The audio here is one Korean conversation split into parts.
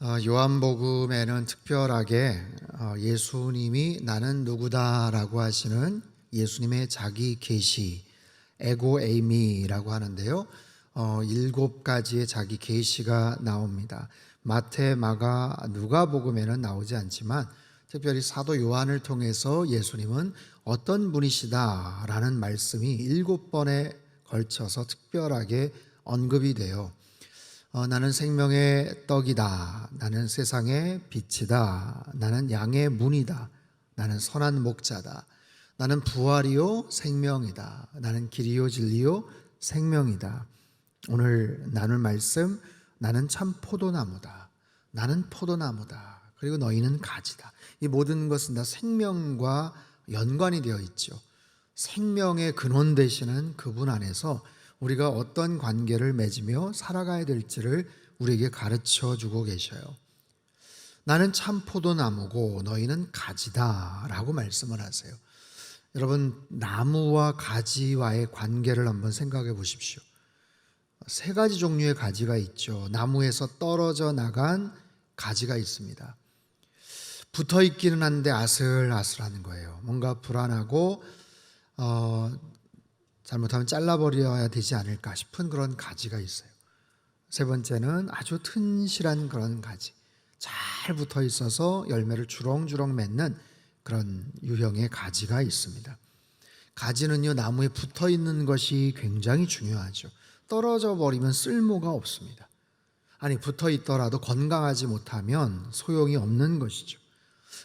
요한복음에는 특별하게 예수님이 나는 누구다라고 하시는 예수님의 자기 계시, 에고 에이미라고 하는데요. 7가지의 자기 계시가 나옵니다. 마태, 마가, 누가복음에는 나오지 않지만 특별히 사도 요한을 통해서 예수님은 어떤 분이시다라는 말씀이 7번에 걸쳐서 특별하게 언급이 돼요. 나는 생명의 떡이다. 나는 세상의 빛이다. 나는 양의 문이다. 나는 선한 목자다. 나는 부활이요 생명이다. 나는 길이요 진리요 생명이다. 오늘 나눌 말씀, 나는 참 포도나무다. 나는 포도나무다. 그리고 너희는 가지다. 이 모든 것은 다 생명과 연관이 되어 있죠. 생명의 근원 되시는 그분 안에서 우리가 어떤 관계를 맺으며 살아가야 될지를 우리에게 가르쳐 주고 계셔요. 나는 참 포도나무고 너희는 가지다 라고 말씀을 하세요. 여러분, 나무와 가지와의 관계를 한번 생각해 보십시오. 3가지 종류의 가지가 있죠. 나무에서 떨어져 나간 가지가 있습니다. 붙어 있기는 한데 아슬아슬한 거예요. 뭔가 불안하고 잘못하면 잘라버려야 되지 않을까 싶은 그런 가지가 있어요. 3번째는 아주 튼실한 그런 가지, 잘 붙어 있어서 열매를 주렁주렁 맺는 그런 유형의 가지가 있습니다. 가지는요, 나무에 붙어 있는 것이 굉장히 중요하죠. 떨어져 버리면 쓸모가 없습니다. 아니, 붙어 있더라도 건강하지 못하면 소용이 없는 것이죠.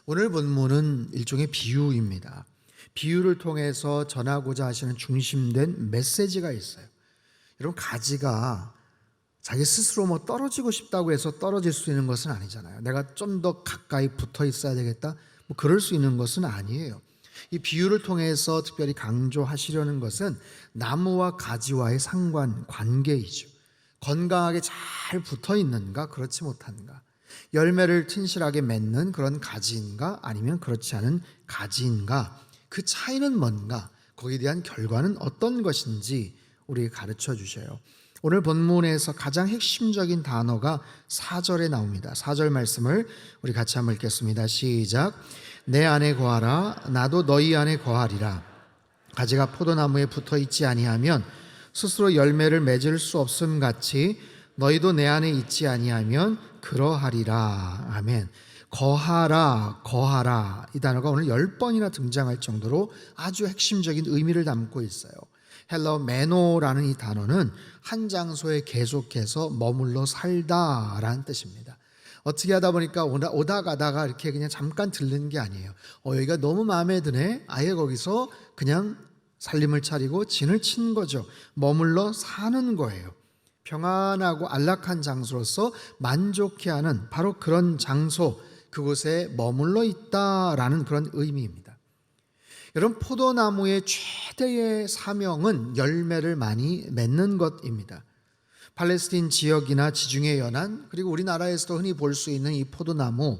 오늘 본문은 일종의 비유입니다. 비유를 통해서 전하고자 하시는 중심된 메시지가 있어요. 여러분, 가지가 자기 스스로 떨어지고 싶다고 해서 떨어질 수 있는 것은 아니잖아요. 내가 좀 더 가까이 붙어 있어야 되겠다, 그럴 수 있는 것은 아니에요. 이 비유를 통해서 특별히 강조하시려는 것은 나무와 가지와의 관계이죠. 건강하게 잘 붙어 있는가, 그렇지 못한가. 열매를 튼실하게 맺는 그런 가지인가, 아니면 그렇지 않은 가지인가. 그 차이는 뭔가, 거기에 대한 결과는 어떤 것인지 우리에게 가르쳐 주셔요. 오늘 본문에서 가장 핵심적인 단어가 4절에 나옵니다. 4절 말씀을 우리 같이 한번 읽겠습니다. 시작. 내 안에 거하라. 나도 너희 안에 거하리라. 가지가 포도나무에 붙어 있지 아니하면 스스로 열매를 맺을 수 없음 같이 너희도 내 안에 있지 아니하면 그러하리라. 아멘. 거하라, 거하라. 이 단어가 오늘 10번이나 등장할 정도로 아주 핵심적인 의미를 담고 있어요. 헬러 메노라는 이 단어는 한 장소에 계속해서 머물러 살다라는 뜻입니다. 어떻게 하다 보니까 오다 가다가 이렇게 그냥 잠깐 들르는 게 아니에요. 여기가 너무 마음에 드네. 아예 거기서 그냥 살림을 차리고 진을 친 거죠. 머물러 사는 거예요. 평안하고 안락한 장소로서 만족해하는 바로 그런 장소, 그곳에 머물러 있다라는 그런 의미입니다. 여러분, 포도나무의 최대의 사명은 열매를 많이 맺는 것입니다. 팔레스틴 지역이나 지중해 연안, 그리고 우리나라에서도 흔히 볼 수 있는 이 포도나무,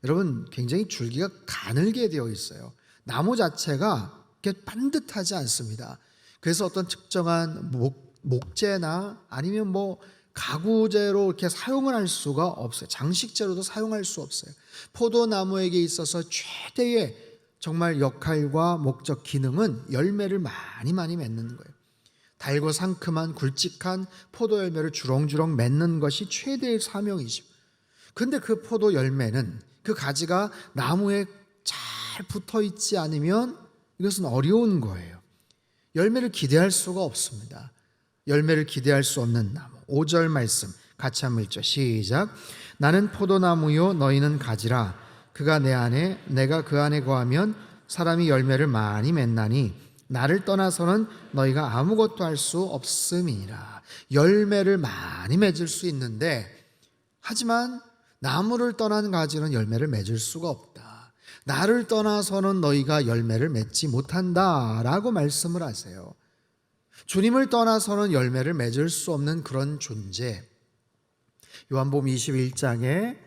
여러분, 굉장히 줄기가 가늘게 되어 있어요. 나무 자체가 이렇게 반듯하지 않습니다. 그래서 어떤 특정한 목재나 아니면 가구재로 이렇게 사용을 할 수가 없어요. 장식재로도 사용할 수 없어요. 포도나무에게 있어서 최대의 정말 역할과 목적 기능은 열매를 많이 맺는 거예요. 달고 상큼한 굵직한 포도 열매를 주렁주렁 맺는 것이 최대의 사명이죠. 그런데 그 포도 열매는, 그 가지가 나무에 잘 붙어 있지 않으면 이것은 어려운 거예요. 열매를 기대할 수가 없습니다. 열매를 기대할 수 없는 나무. 5절 말씀 같이 한번 읽죠. 시작. 나는 포도나무요 너희는 가지라. 그가 내 안에 내가 그 안에 거하면 사람이 열매를 많이 맺나니 나를 떠나서는 너희가 아무것도 할 수 없음이니라. 열매를 많이 맺을 수 있는데, 하지만 나무를 떠난 가지는 열매를 맺을 수가 없다. 나를 떠나서는 너희가 열매를 맺지 못한다 라고 말씀을 하세요. 주님을 떠나서는 열매를 맺을 수 없는 그런 존재. 요한복음 21장에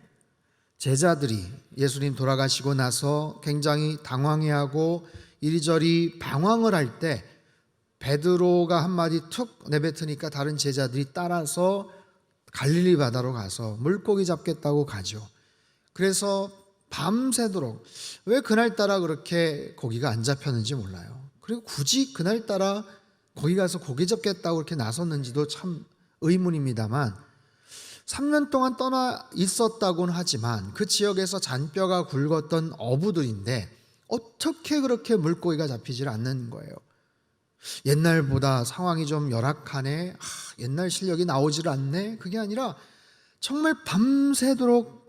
제자들이 예수님 돌아가시고 나서 굉장히 당황해하고 이리저리 방황을 할 때 베드로가 한마디 툭 내뱉으니까 다른 제자들이 따라서 갈릴리 바다로 가서 물고기 잡겠다고 가죠. 그래서 밤새도록, 왜 그날따라 그렇게 고기가 안 잡혔는지 몰라요. 그리고 굳이 그날따라 거기 가서 고기 잡겠다고 그렇게 나섰는지도 참 의문입니다만, 3년 동안 떠나 있었다고는 하지만 그 지역에서 잔뼈가 굵었던 어부들인데 어떻게 그렇게 물고기가 잡히질 않는 거예요. 옛날보다 상황이 좀 열악하네, 옛날 실력이 나오질 않네, 그게 아니라 정말 밤새도록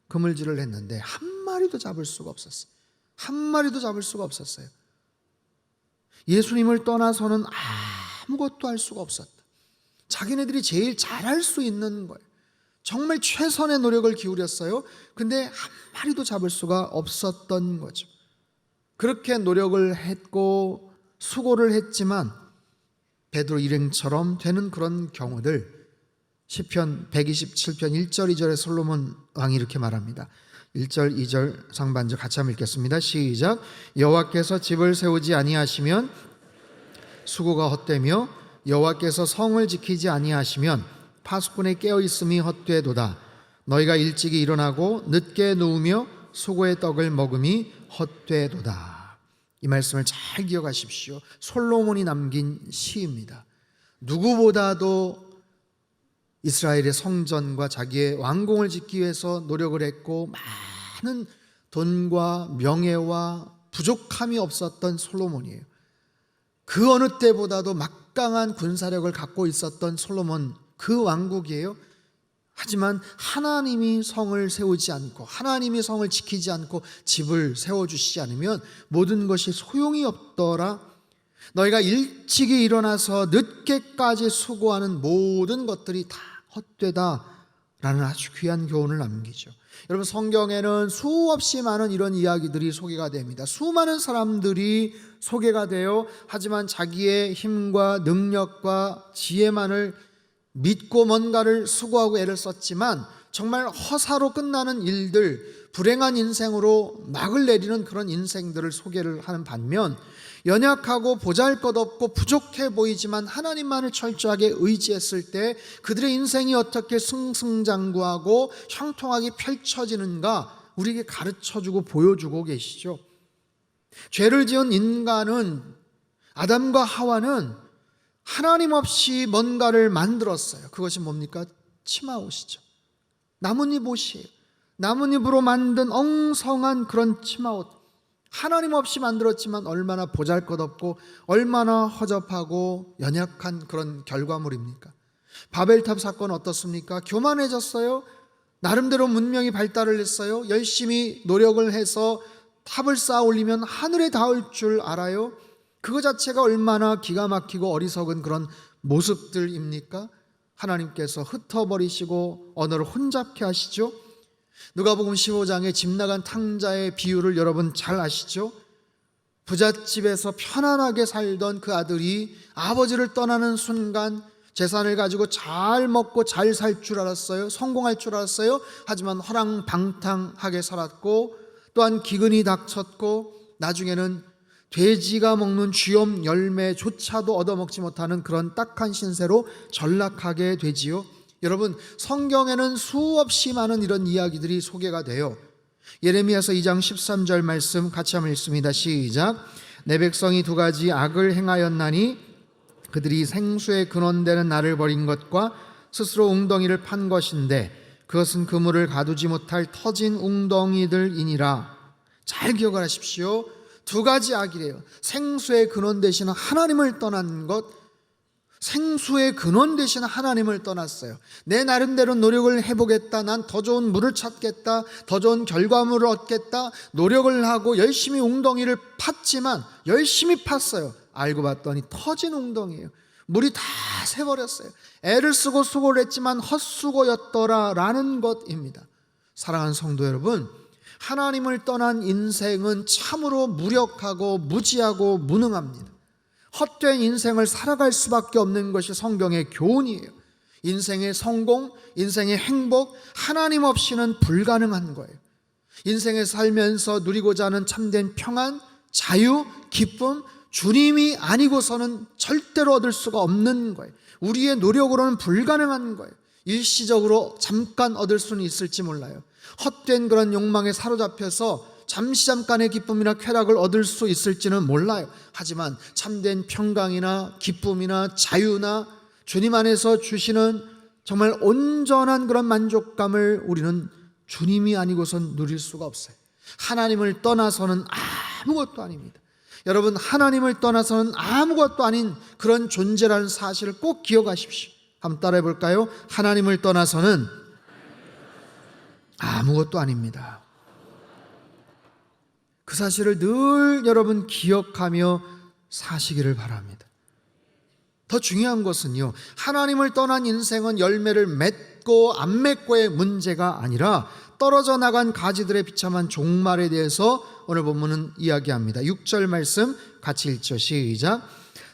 그물질을 했는데 한 마리도 잡을 수가 없었어요. 한 마리도 잡을 수가 없었어요. 예수님을 떠나서는 아무것도 할 수가 없었다. 자기네들이 제일 잘할 수 있는 거예요. 정말 최선의 노력을 기울였어요. 근데 한 마리도 잡을 수가 없었던 거죠. 그렇게 노력을 했고 수고를 했지만 베드로 일행처럼 되는 그런 경우들, 시편 127편 1절 2절에 솔로몬 왕이 이렇게 말합니다. 1절 2절 상반절 같이 한번 읽겠습니다. 시작. 여호와께서 집을 세우지 아니하시면 수고가 헛되며 여호와께서 성을 지키지 아니하시면 파수꾼의 깨어있음이 헛되도다. 너희가 일찍이 일어나고 늦게 누우며 수고의 떡을 먹음이 헛되도다. 이 말씀을 잘 기억하십시오. 솔로몬이 남긴 시입니다. 누구보다도 이스라엘의 성전과 자기의 왕궁을 짓기 위해서 노력을 했고 많은 돈과 명예와 부족함이 없었던 솔로몬이에요. 그 어느 때보다도 막강한 군사력을 갖고 있었던 솔로몬, 그 왕국이에요. 하지만 하나님이 성을 세우지 않고 하나님이 성을 지키지 않고 집을 세워주시지 않으면 모든 것이 소용이 없더라. 너희가 일찍이 일어나서 늦게까지 수고하는 모든 것들이 다 헛되다라는 아주 귀한 교훈을 남기죠. 여러분, 성경에는 수없이 많은 이런 이야기들이 소개가 됩니다. 수많은 사람들이 소개가 돼요. 하지만 자기의 힘과 능력과 지혜만을 믿고 뭔가를 수고하고 애를 썼지만 정말 허사로 끝나는 일들, 불행한 인생으로 막을 내리는 그런 인생들을 소개를 하는 반면, 연약하고 보잘것없고 부족해 보이지만 하나님만을 철저하게 의지했을 때 그들의 인생이 어떻게 승승장구하고 형통하게 펼쳐지는가 우리에게 가르쳐주고 보여주고 계시죠. 죄를 지은 인간은, 아담과 하와는 하나님 없이 뭔가를 만들었어요. 그것이 뭡니까? 치마옷이죠. 나뭇잎 옷이에요. 나뭇잎으로 만든 엉성한 그런 치마옷, 하나님 없이 만들었지만 얼마나 보잘것없고 얼마나 허접하고 연약한 그런 결과물입니까? 바벨탑 사건 어떻습니까? 교만해졌어요. 나름대로 문명이 발달을 했어요. 열심히 노력을 해서 탑을 쌓아 올리면 하늘에 닿을 줄 알아요. 그거 자체가 얼마나 기가 막히고 어리석은 그런 모습들입니까? 하나님께서 흩어버리시고 언어를 혼잡케 하시죠. 누가복음 15장에 집 나간 탕자의 비유를 여러분 잘 아시죠? 부잣집에서 편안하게 살던 그 아들이 아버지를 떠나는 순간 재산을 가지고 잘 먹고 잘 살 줄 알았어요. 성공할 줄 알았어요. 하지만 허랑방탕하게 살았고 또한 기근이 닥쳤고 나중에는 돼지가 먹는 쥐엄 열매조차도 얻어먹지 못하는 그런 딱한 신세로 전락하게 되지요. 여러분, 성경에는 수없이 많은 이런 이야기들이 소개가 돼요. 예레미야서 2장 13절 말씀 같이 한번 읽습니다. 시작. 내 백성이 두 가지 악을 행하였나니 그들이 생수의 근원되는 나를 버린 것과 스스로 웅덩이를 판 것인데 그것은 그물을 가두지 못할 터진 웅덩이들이니라. 잘 기억을 하십시오. 두 가지 악이래요. 생수의 근원 되시는 하나님을 떠난 것, 생수의 근원 되시는 하나님을 떠났어요. 내 나름대로 노력을 해보겠다, 난 더 좋은 물을 찾겠다, 더 좋은 결과물을 얻겠다, 노력을 하고 열심히 웅덩이를 팠지만, 열심히 팠어요. 알고 봤더니 터진 웅덩이에요. 물이 다 새버렸어요. 애를 쓰고 수고를 했지만 헛수고였더라라는 것입니다. 사랑하는 성도 여러분, 하나님을 떠난 인생은 참으로 무력하고 무지하고 무능합니다. 헛된 인생을 살아갈 수밖에 없는 것이 성경의 교훈이에요. 인생의 성공, 인생의 행복, 하나님 없이는 불가능한 거예요. 인생에 살면서 누리고자 하는 참된 평안, 자유, 기쁨, 주님이 아니고서는 절대로 얻을 수가 없는 거예요. 우리의 노력으로는 불가능한 거예요. 일시적으로 잠깐 얻을 수는 있을지 몰라요. 헛된 그런 욕망에 사로잡혀서 잠깐의 기쁨이나 쾌락을 얻을 수 있을지는 몰라요. 하지만 참된 평강이나 기쁨이나 자유나 주님 안에서 주시는 정말 온전한 그런 만족감을 우리는 주님이 아니고선 누릴 수가 없어요. 하나님을 떠나서는 아무것도 아닙니다. 여러분, 하나님을 떠나서는 아무것도 아닌 그런 존재라는 사실을 꼭 기억하십시오. 한번 따라해 볼까요? 하나님을 떠나서는 아무것도 아닙니다. 그 사실을 늘 여러분 기억하며 사시기를 바랍니다. 더 중요한 것은요, 하나님을 떠난 인생은 열매를 맺고 안 맺고의 문제가 아니라 떨어져 나간 가지들의 비참한 종말에 대해서 오늘 본문은 이야기합니다. 6절 말씀 같이 읽죠. 시작.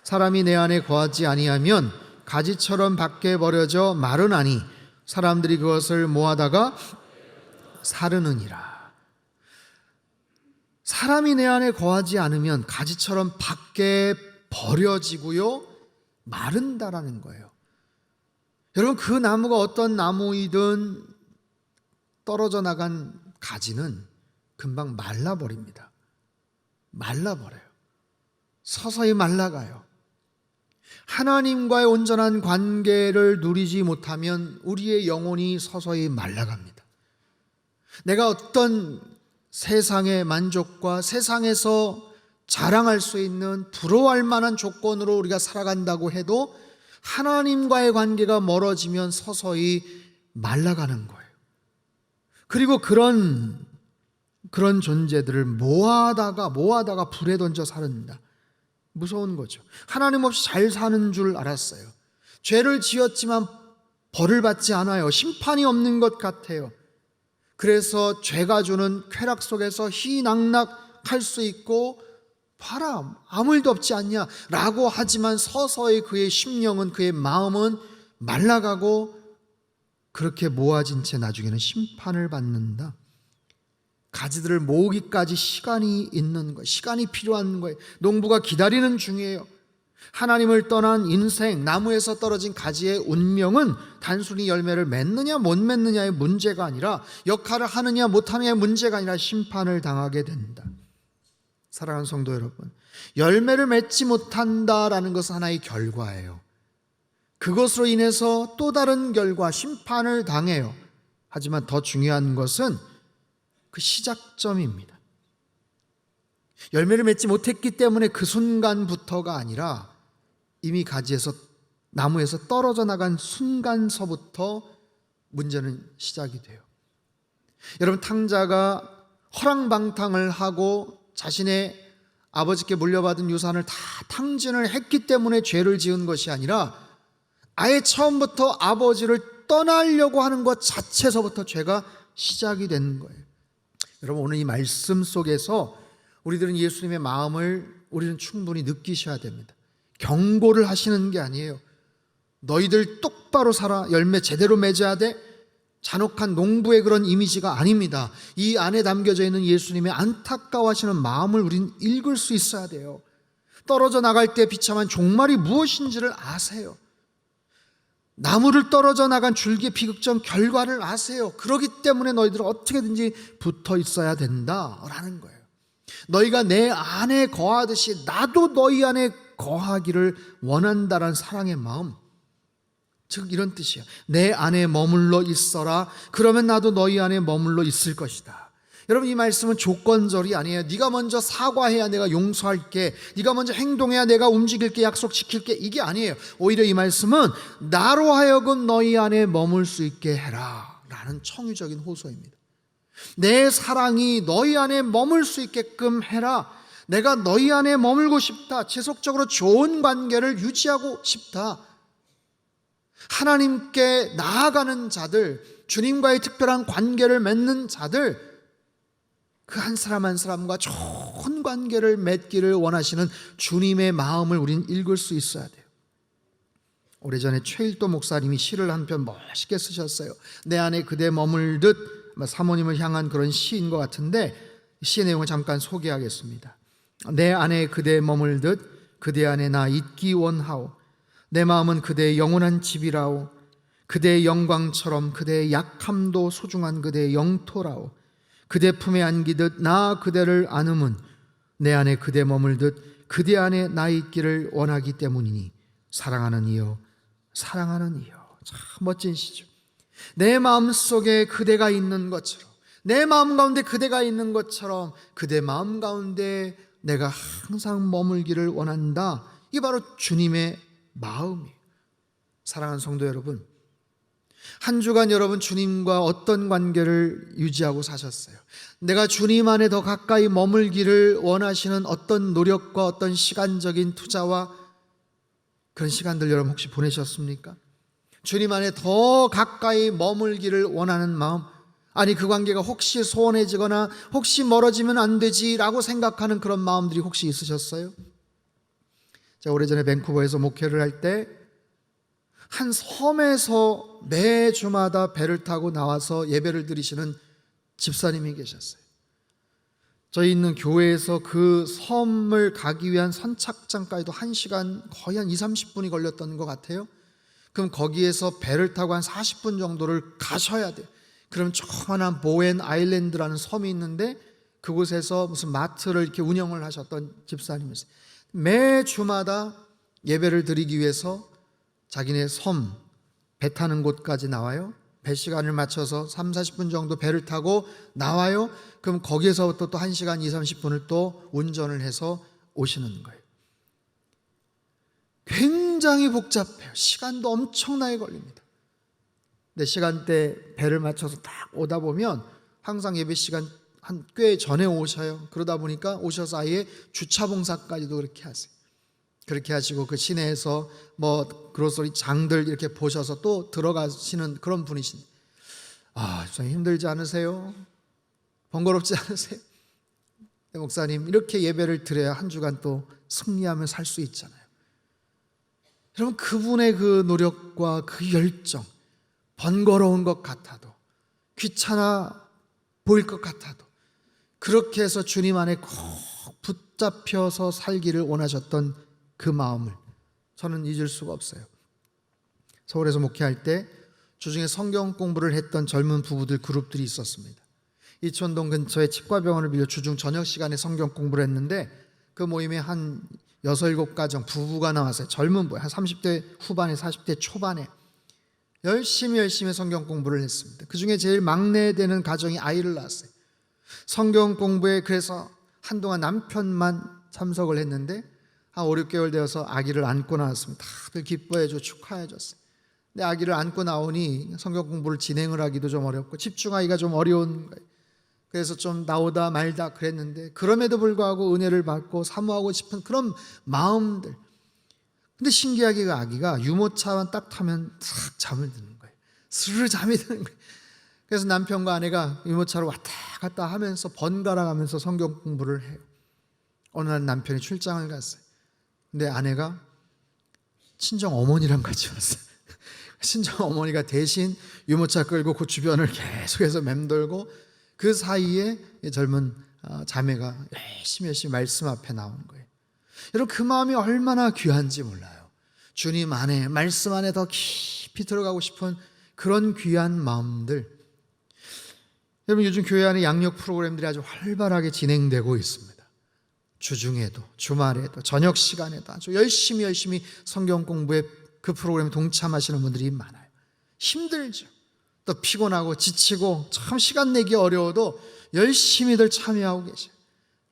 사람이 내 안에 거하지 아니하면 가지처럼 밖에 버려져 마르나니 사람들이 그것을 모아다가 사르느니라. 사람이 내 안에 거하지 않으면 가지처럼 밖에 버려지고요, 마른다라는 거예요. 여러분, 그 나무가 어떤 나무이든 떨어져 나간 가지는 금방 말라버립니다. 말라버려요. 서서히 말라가요. 하나님과의 온전한 관계를 누리지 못하면 우리의 영혼이 서서히 말라갑니다. 내가 어떤 세상의 만족과 세상에서 자랑할 수 있는 부러워할 만한 조건으로 우리가 살아간다고 해도 하나님과의 관계가 멀어지면 서서히 말라가는 거예요. 그리고 그런 존재들을 모아다가 불에 던져 사른다. 무서운 거죠. 하나님 없이 잘 사는 줄 알았어요. 죄를 지었지만 벌을 받지 않아요. 심판이 없는 것 같아요. 그래서 죄가 주는 쾌락 속에서 희낙낙할 수 있고, 봐라 아무 일도 없지 않냐 라고 하지만 서서히 그의 심령은, 그의 마음은 말라가고 그렇게 모아진 채 나중에는 심판을 받는다. 가지들을 모으기까지 시간이 있는 거예요. 시간이 필요한 거예요. 농부가 기다리는 중이에요. 하나님을 떠난 인생, 나무에서 떨어진 가지의 운명은 단순히 열매를 맺느냐 못 맺느냐의 문제가 아니라, 역할을 하느냐 못하느냐의 문제가 아니라 심판을 당하게 된다. 사랑하는 성도 여러분, 열매를 맺지 못한다라는 것은 하나의 결과예요. 그것으로 인해서 또 다른 결과, 심판을 당해요. 하지만 더 중요한 것은 그 시작점입니다. 열매를 맺지 못했기 때문에 그 순간부터가 아니라 이미 가지에서, 나무에서 떨어져 나간 순간서부터 문제는 시작이 돼요. 여러분, 탕자가 허랑방탕을 하고 자신의 아버지께 물려받은 유산을 다 탕진을 했기 때문에 죄를 지은 것이 아니라 아예 처음부터 아버지를 떠나려고 하는 것 자체서부터 죄가 시작이 되는 거예요. 여러분, 오늘 이 말씀 속에서 우리들은 예수님의 마음을 우리는 충분히 느끼셔야 됩니다. 경고를 하시는 게 아니에요. 너희들 똑바로 살아, 열매 제대로 맺어야 돼, 잔혹한 농부의 그런 이미지가 아닙니다. 이 안에 담겨져 있는 예수님의 안타까워하시는 마음을 우린 읽을 수 있어야 돼요. 떨어져 나갈 때 비참한 종말이 무엇인지를 아세요. 나무를 떨어져 나간 줄기의 비극적 결과를 아세요. 그렇기 때문에 너희들은 어떻게든지 붙어 있어야 된다라는 거예요. 너희가 내 안에 거하듯이 나도 너희 안에 거하기를 원한다라는 사랑의 마음, 즉 이런 뜻이에요. 내 안에 머물러 있어라. 그러면 나도 너희 안에 머물러 있을 것이다. 여러분, 이 말씀은 조건절이 아니에요. 네가 먼저 사과해야 내가 용서할게, 네가 먼저 행동해야 내가 움직일게, 약속 지킬게, 이게 아니에요. 오히려 이 말씀은 나로 하여금 너희 안에 머물 수 있게 해라 라는 청유적인 호소입니다. 내 사랑이 너희 안에 머물 수 있게끔 해라. 내가 너희 안에 머물고 싶다. 지속적으로 좋은 관계를 유지하고 싶다. 하나님께 나아가는 자들, 주님과의 특별한 관계를 맺는 자들, 그 한 사람 한 사람과 좋은 관계를 맺기를 원하시는 주님의 마음을 우린 읽을 수 있어야 돼요. 오래전에 최일도 목사님이 시를 한 편 멋있게 쓰셨어요. 내 안에 그대 머물듯, 사모님을 향한 그런 시인 것 같은데 시의 내용을 잠깐 소개하겠습니다. 내 안에 그대 머물듯 그대 안에 나 있기 원하오. 내 마음은 그대의 영원한 집이라오. 그대의 영광처럼 그대의 약함도 소중한 그대의 영토라오. 그대 품에 안기듯 나 그대를 안음은 내 안에 그대 머물듯 그대 안에 나 있기를 원하기 때문이니 사랑하는 이여, 사랑하는 이여. 참 멋진 시죠. 내 마음속에 그대가 있는 것처럼, 내 마음 가운데 그대가 있는 것처럼 그대 마음 가운데 내가 항상 머물기를 원한다. 이게 바로 주님의 마음이에요. 사랑하는 성도 여러분, 한 주간 여러분 주님과 어떤 관계를 유지하고 사셨어요? 내가 주님 안에 더 가까이 머물기를 원하시는 어떤 노력과 어떤 시간적인 투자와 그런 시간들 여러분 혹시 보내셨습니까? 주님 안에 더 가까이 머물기를 원하는 마음, 아니 그 관계가 혹시 소원해지거나 혹시 멀어지면 안 되지라고 생각하는 그런 마음들이 혹시 있으셨어요? 제가 오래전에 밴쿠버에서 목회를 할 때 한 섬에서 매주마다 배를 타고 나와서 예배를 드리시는 집사님이 계셨어요. 저희 있는 교회에서 그 섬을 가기 위한 선착장까지도 1시간 거의 한 20-30분이 걸렸던 것 같아요. 그럼 거기에서 배를 타고 한 40분 정도를 가셔야 돼요. 그럼 조그만한 보엔 아일랜드라는 섬이 있는데 그곳에서 무슨 마트를 이렇게 운영을 하셨던 집사님이었어요. 매주마다 예배를 드리기 위해서 자기네 섬 배 타는 곳까지 나와요. 배 시간을 맞춰서 30-40분 정도 배를 타고 나와요. 그럼 거기에서부터 또 1시간 20-30분을 또 운전을 해서 오시는 거예요. 굉장히 복잡해요. 시간도 엄청나게 걸립니다. 근데 시간대 배를 맞춰서 딱 오다 보면 항상 예배 시간 한 꽤 전에 오셔요. 그러다 보니까 오셔서 아예 주차 봉사까지도 그렇게 하세요. 그렇게 하시고 그 시내에서 뭐 그로소리 장들 이렇게 보셔서 또 들어가시는 그런 분이신데, 좀 힘들지 않으세요? 번거롭지 않으세요? 네, 목사님, 이렇게 예배를 드려야 한 주간 또 승리하며 살 수 있잖아요. 여러분, 그분의 그 노력과 그 열정, 번거로운 것 같아도, 귀찮아 보일 것 같아도 그렇게 해서 주님 안에 꼭 붙잡혀서 살기를 원하셨던 그 마음을 저는 잊을 수가 없어요. 서울에서 목회할 때 주중에 성경 공부를 했던 젊은 부부들 그룹들이 있었습니다. 이촌동 근처에 치과병원을 빌려 주중 저녁 시간에 성경 공부를 했는데 그 모임에 한 6-7가정 부부가 나왔어요. 젊은 부부, 한 30대 후반에 40대 초반에 열심히 성경 공부를 했습니다. 그 중에 제일 막내 되는 가정이 아이를 낳았어요. 성경 공부에 그래서 한동안 남편만 참석을 했는데 한 5-6개월 되어서 아기를 안고 나왔습니다. 다들 기뻐해줘 축하해줬어요. 근데 아기를 안고 나오니 성경 공부를 진행을 하기도 좀 어렵고 집중하기가 좀 어려운 거예요. 그래서 좀 나오다 말다 그랬는데 그럼에도 불구하고 은혜를 받고 사모하고 싶은 그런 마음들. 근데 신기하게 그 아기가 유모차만 딱 타면 싹 잠을 드는 거예요. 스르르 잠이 드는 거예요. 그래서 남편과 아내가 유모차로 왔다 갔다 하면서 번갈아 가면서 성경 공부를 해요. 어느 날 남편이 출장을 갔어요. 근데 아내가 친정 어머니랑 같이 왔어요. 친정 어머니가 대신 유모차 끌고 그 주변을 계속해서 맴돌고 그 사이에 젊은 자매가 열심히 말씀 앞에 나오는 거예요. 여러분, 그 마음이 얼마나 귀한지 몰라요. 주님 안에, 말씀 안에 더 깊이 들어가고 싶은 그런 귀한 마음들. 여러분, 요즘 교회 안에 양육 프로그램들이 아주 활발하게 진행되고 있습니다. 주중에도, 주말에도, 저녁 시간에도 아주 열심히 성경 공부에 그 프로그램에 동참하시는 분들이 많아요. 힘들죠. 또 피곤하고 지치고 참 시간 내기 어려워도 열심히들 참여하고 계셔요.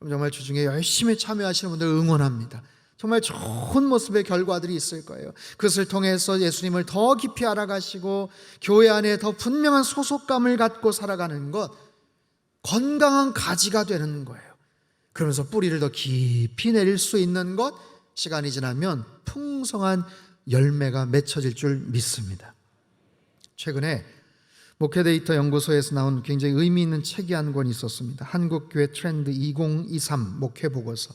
정말 주중에 열심히 참여하시는 분들 응원합니다. 정말 좋은 모습의 결과들이 있을 거예요. 그것을 통해서 예수님을 더 깊이 알아가시고 교회 안에 더 분명한 소속감을 갖고 살아가는 것, 건강한 가지가 되는 거예요. 그러면서 뿌리를 더 깊이 내릴 수 있는 것, 시간이 지나면 풍성한 열매가 맺혀질 줄 믿습니다. 최근에 목회데이터 연구소에서 나온 굉장히 의미 있는 책이 한 권 있었습니다. 한국교회 트렌드 2023 목회보고서.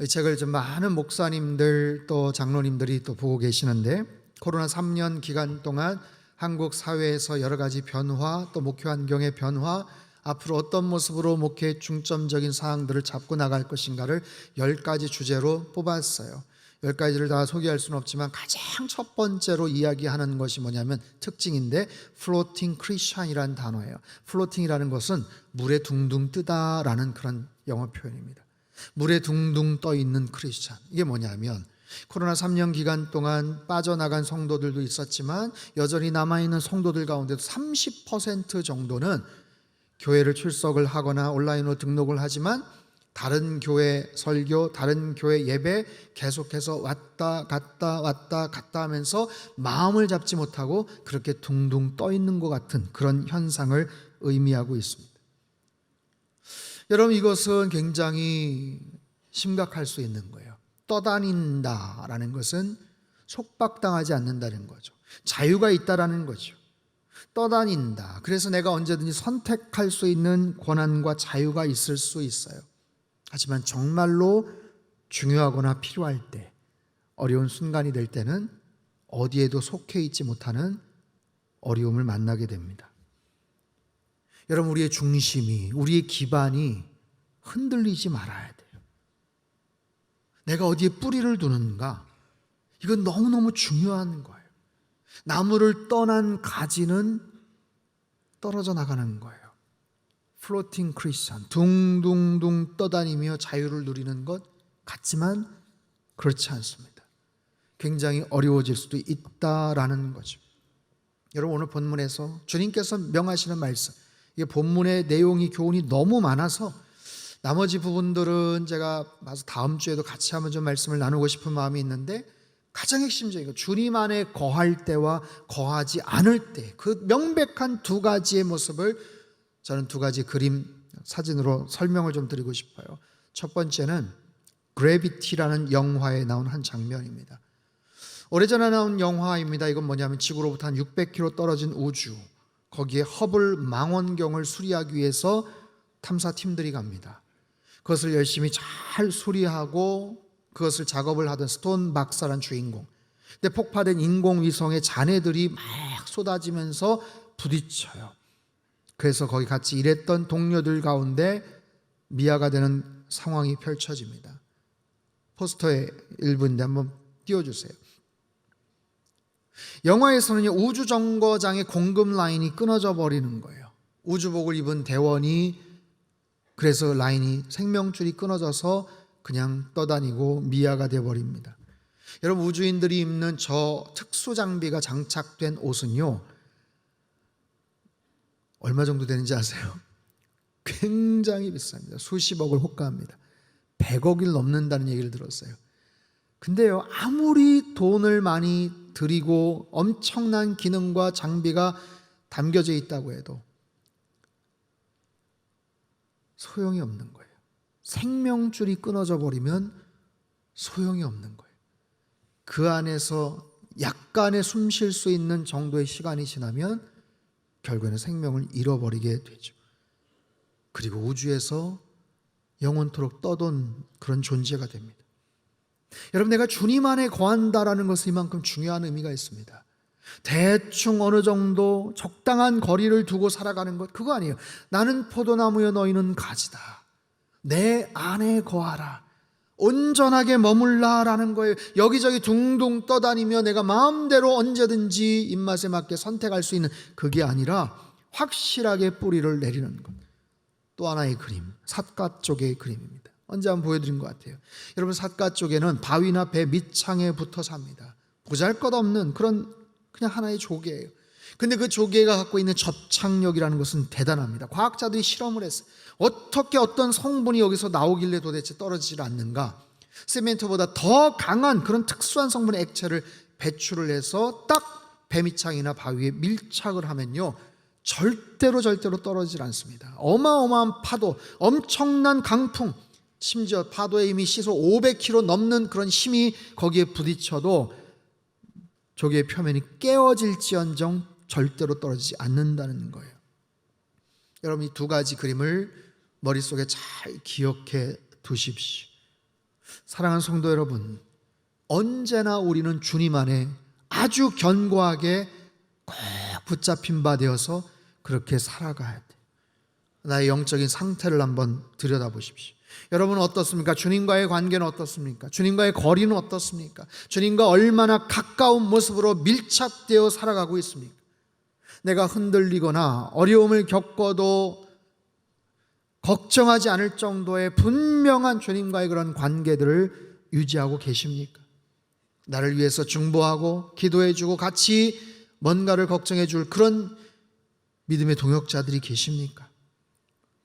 이 책을 좀 많은 목사님들 또 장로님들이 또 보고 계시는데, 코로나 3년 기간 동안 한국 사회에서 여러 가지 변화, 또 목회 환경의 변화, 앞으로 어떤 모습으로 목회의 중점적인 사항들을 잡고 나갈 것인가를 10가지 주제로 뽑았어요. 10가지를 다 소개할 수는 없지만 가장 첫 번째로 이야기하는 것이 뭐냐면 특징인데 floating Christian이라는 단어예요. floating이라는 것은 물에 둥둥 뜨다라는 그런 영어 표현입니다. 물에 둥둥 떠 있는 크리스찬. 이게 뭐냐면 코로나 3년 기간 동안 빠져나간 성도들도 있었지만 여전히 남아있는 성도들 가운데도 30% 정도는 교회를 출석을 하거나 온라인으로 등록을 하지만 다른 교회 설교, 다른 교회 예배 계속해서 왔다 갔다 하면서 마음을 잡지 못하고 그렇게 둥둥 떠 있는 것 같은 그런 현상을 의미하고 있습니다. 여러분, 이것은 굉장히 심각할 수 있는 거예요. 떠다닌다라는 것은 속박당하지 않는다는 거죠. 자유가 있다라는 거죠. 떠다닌다. 그래서 내가 언제든지 선택할 수 있는 권한과 자유가 있을 수 있어요. 하지만 정말로 중요하거나 필요할 때, 어려운 순간이 될 때는 어디에도 속해 있지 못하는 어려움을 만나게 됩니다. 여러분, 우리의 중심이, 우리의 기반이 흔들리지 말아야 돼요. 내가 어디에 뿌리를 두는가? 이건 너무너무 중요한 거예요. 나무를 떠난 가지는 떨어져 나가는 거예요. 플로팅 크리스천, 둥둥둥 떠다니며 자유를 누리는 것 같지만 그렇지 않습니다. 굉장히 어려워질 수도 있다라는 거죠. 여러분, 오늘 본문에서 주님께서 명하시는 말씀, 이게 본문의 내용이 교훈이 너무 많아서 나머지 부분들은 제가 봐서 다음 주에도 같이 한번 좀 말씀을 나누고 싶은 마음이 있는데, 가장 핵심적인 거, 주님 안에 거할 때와 거하지 않을 때 그 명백한 두 가지의 모습을 저는 두 가지 그림 사진으로 설명을 좀 드리고 싶어요. 첫 번째는 그래비티라는 영화에 나온 한 장면입니다. 오래전에 나온 영화입니다. 이건 뭐냐면 지구로부터 한 600km 떨어진 우주, 거기에 허블 망원경을 수리하기 위해서 탐사팀들이 갑니다. 그것을 열심히 잘 수리하고 그것을 작업을 하던 스톤 박사란 주인공, 근데 폭파된 인공위성의 잔해들이 막 쏟아지면서 부딪혀요. 그래서 거기 같이 일했던 동료들 가운데 미아가 되는 상황이 펼쳐집니다. 포스터의 일부인데 한번 띄워주세요. 영화에서는 우주정거장의 공급 라인이 끊어져 버리는 거예요. 우주복을 입은 대원이, 그래서 라인이, 생명줄이 끊어져서 그냥 떠다니고 미아가 되어버립니다. 여러분, 우주인들이 입는 저 특수 장비가 장착된 옷은요, 얼마 정도 되는지 아세요? 굉장히 비쌉니다. 수십억을 호가합니다. 100억이 넘는다는 얘기를 들었어요. 근데요, 아무리 돈을 많이 들이고 엄청난 기능과 장비가 담겨져 있다고 해도 소용이 없는 거예요. 생명줄이 끊어져 버리면 소용이 없는 거예요. 그 안에서 약간의 숨 쉴 수 있는 정도의 시간이 지나면 결국에는 생명을 잃어버리게 되죠. 그리고 우주에서 영원토록 떠돈 그런 존재가 됩니다. 여러분, 내가 주님 안에 거한다라는 것은 이만큼 중요한 의미가 있습니다. 대충 어느 정도 적당한 거리를 두고 살아가는 것, 그거 아니에요. 나는 포도나무여 너희는 가지다. 내 안에 거하라. 온전하게 머물라라는 거예요. 여기저기 둥둥 떠다니며 내가 마음대로 언제든지 입맛에 맞게 선택할 수 있는 그게 아니라 확실하게 뿌리를 내리는 것. 또 하나의 그림, 삿갓 쪽의 그림입니다. 언제 한번 보여드린 것 같아요. 여러분, 삿갓 쪽에는 바위나 배 밑창에 붙어 삽니다. 보잘것없는 그런 그냥 하나의 조개예요. 근데 그 조개가 갖고 있는 접착력이라는 것은 대단합니다. 과학자들이 실험을 했어요. 어떻게 어떤 성분이 여기서 나오길래 도대체 떨어지질 않는가? 세멘트보다 더 강한 그런 특수한 성분의 액체를 배출을 해서 딱 배밑창이나 바위에 밀착을 하면요, 절대로 떨어지질 않습니다. 어마어마한 파도, 엄청난 강풍, 심지어 파도의 힘이 시속 500km 넘는 그런 힘이 거기에 부딪혀도 조개의 표면이 깨어질지언정 절대로 떨어지지 않는다는 거예요. 여러분, 이 두 가지 그림을 머릿속에 잘 기억해 두십시오. 사랑하는 성도 여러분, 언제나 우리는 주님 안에 아주 견고하게 꼭 붙잡힌 바 되어서 그렇게 살아가야 돼요. 나의 영적인 상태를 한번 들여다보십시오. 여러분은 어떻습니까? 주님과의 관계는 어떻습니까? 주님과의 거리는 어떻습니까? 주님과 얼마나 가까운 모습으로 밀착되어 살아가고 있습니까? 내가 흔들리거나 어려움을 겪어도 걱정하지 않을 정도의 분명한 주님과의 그런 관계들을 유지하고 계십니까? 나를 위해서 중보하고 기도해주고 같이 뭔가를 걱정해 줄 그런 믿음의 동역자들이 계십니까?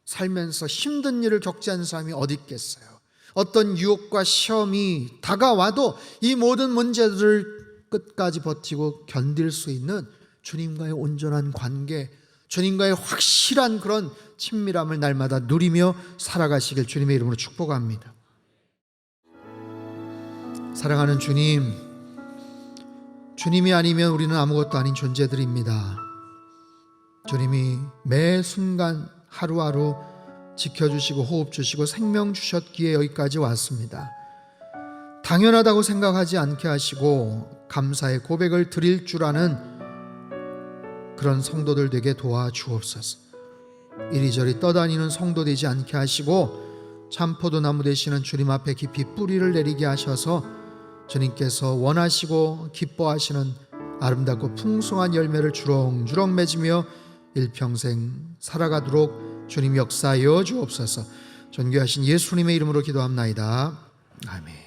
살면서 힘든 일을 겪지 않은 사람이 어디 있겠어요? 어떤 유혹과 시험이 다가와도 이 모든 문제들을 끝까지 버티고 견딜 수 있는 주님과의 온전한 관계, 주님과의 확실한 그런 친밀함을 날마다 누리며 살아가시길 주님의 이름으로 축복합니다. 사랑하는 주님, 주님이 아니면 우리는 아무것도 아닌 존재들입니다. 주님이 매 순간 하루하루 지켜주시고 호흡 주시고 생명 주셨기에 여기까지 왔습니다. 당연하다고 생각하지 않게 하시고 감사의 고백을 드릴 줄 아는 그런 성도들 되게 도와주옵소서. 이리저리 떠다니는 성도 되지 않게 하시고 참포도나무 되시는 주님 앞에 깊이 뿌리를 내리게 하셔서 주님께서 원하시고 기뻐하시는 아름답고 풍성한 열매를 주렁주렁 맺으며 일평생 살아가도록 주님 역사하여 주옵소서. 존귀하신 예수님의 이름으로 기도합나이다. 아멘.